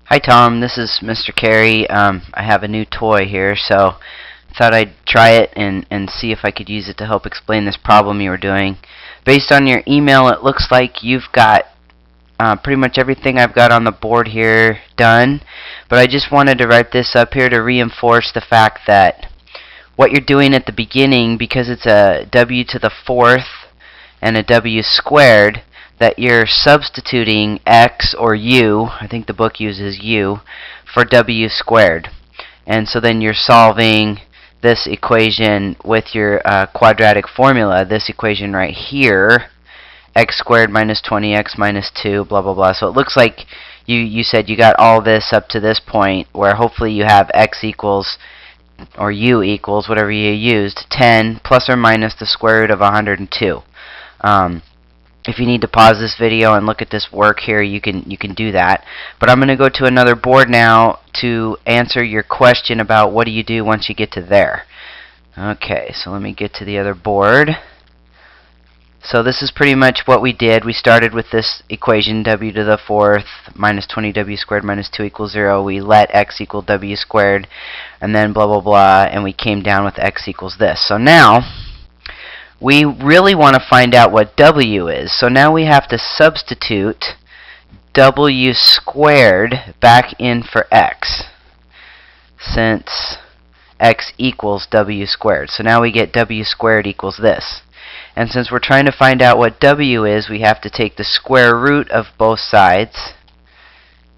Hi Tom, this is Mr. Carey. I have a new toy here, so thought I'd try it and see if I could use it to help explain this problem you were doing. Based on your email, it looks like you've got pretty much everything I've got on the board here done, but I just wanted to write this up here to reinforce the fact that what you're doing at the beginning, because it's a w to the fourth and a w squared, that you're substituting x or u, I think the book uses u, for w squared. And so then you're solving this equation with your quadratic formula, this equation right here, x squared minus 20x minus 2, blah, blah, blah. So it looks like you said you got all this up to this point where hopefully you have x equals, or u equals, whatever you used, 10 plus or minus the square root of 102. If you need to pause this video and look at this work here, you can do that. But I'm going to go to another board now to answer your question about what do you do once you get to there. Okay, so let me get to the other board. So this is pretty much what we did. We started with this equation, w to the fourth minus 20w squared minus 2 equals 0. We let x equal w squared, and then blah, blah, blah, and we came down with x equals this. So now we really want to find out what w is. So now we have to substitute w squared back in for x, since x equals w squared. So now we get w squared equals this. And since we're trying to find out what w is, we have to take the square root of both sides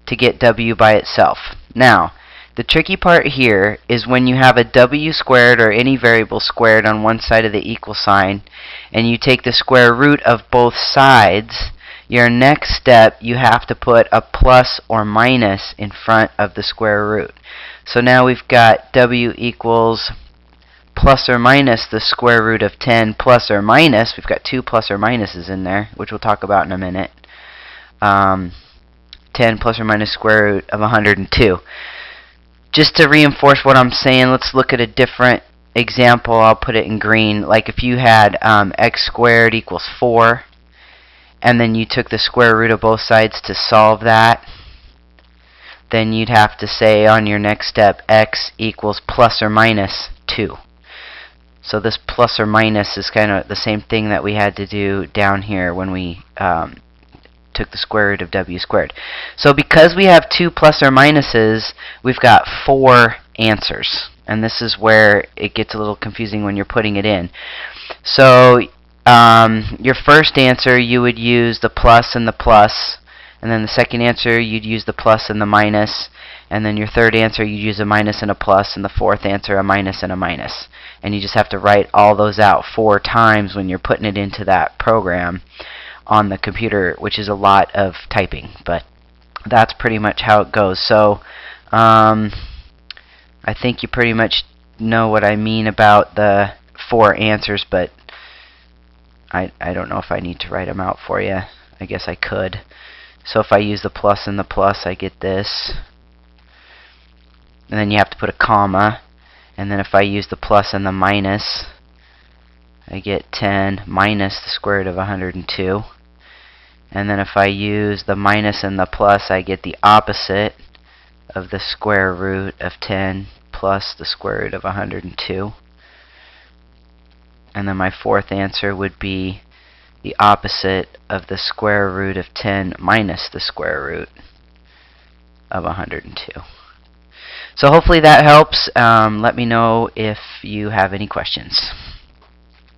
to get w by itself. Now, the tricky part here is when you have a w squared or any variable squared on one side of the equal sign, and you take the square root of both sides, your next step, you have to put a plus or minus in front of the square root. So now we've got w equals plus or minus the square root of 10 plus or minus, we've got two plus or minuses in there, which we'll talk about in a minute, 10 plus or minus square root of 102. Just to reinforce what I'm saying, let's look at a different example. I'll put it in green. Like if you had x squared equals 4, and then you took the square root of both sides to solve that, then you'd have to say on your next step x equals plus or minus 2. So this plus or minus is kind of the same thing that we had to do down here when we took the square root of w squared. So because we have two plus or minuses, we've got 4 answers. And this is where it gets a little confusing when you're putting it in. So your first answer, you would use the plus and the plus. And then the second answer, you'd use the plus and the minus. And then your third answer, you'd use a minus and a plus. And the fourth answer, a minus and a minus. And you just have to write all those out 4 times when you're putting it into that program on the computer, which is a lot of typing. But that's pretty much how it goes. So I think you pretty much know what I mean about the 4 answers, but I don't know if I need to write them out for you. I guess I could. So if I use the plus and the plus, I get this. And then you have to put a comma. And then if I use the plus and the minus, I get 10 minus the square root of 102. And then if I use the minus and the plus, I get the opposite of the square root of 10 plus the square root of 102. And then my fourth answer would be the opposite of the square root of 10 minus the square root of 102. So hopefully that helps. Let me know if you have any questions.